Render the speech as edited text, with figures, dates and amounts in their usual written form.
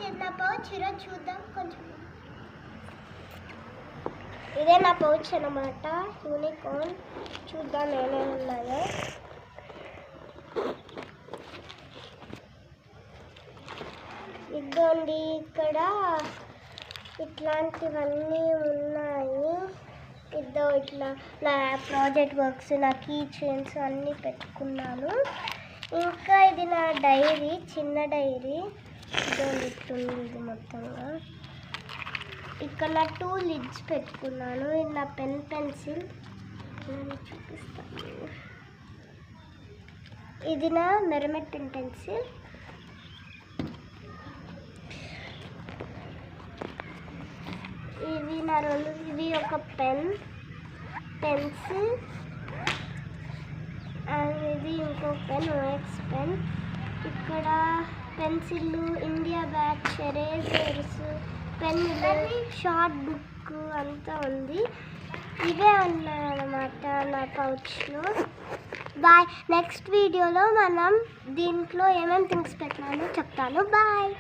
ఇది నా పౌచ్ ఈరోజు చూద్దాం కొంచెం. ఇదే నా పౌచ్ అన్నమాట, యూనికార్న్. చూద్దాం ఏమేమి ఉన్నాయో. ఇదిగోండి, ఇక్కడ ఇట్లాంటివన్నీ ఉన్నాయి. ఇట్లా నా ప్రాజెక్ట్ వర్క్స్, నా కీ చైన్స్ అన్నీ పెట్టుకున్నాను. ఇంకా ఇది నా డైరీ, చిన్న డైరీ. ఇట్లుంది ఇది మొత్తంగా. ఇక్కడ నా 2 లిడ్స్ పెట్టుకున్నాను. ఇది నా పెన్సిల్ చూపిస్తాను. ఇది నా మెరమెట్ పెన్సిల్. ఇవి ఒక పెన్సిల్ అండ్ ఇది ఇంకో పెన్, OX పెన్. ఇక్కడ పెన్సిల్, ఇండియా బ్యాచ్, ఎరేజర్స్, పెన్నులు, షార్ట్ బుక్ అంతా ఉంది. ఇవే ఉన్నాయన్నమాట నా పౌచ్లో. బాయ్. నెక్స్ట్ వీడియోలో మనం దీంట్లో ఏమేమి థింగ్స్ పెట్టాలో చెప్తాను. బాయ్.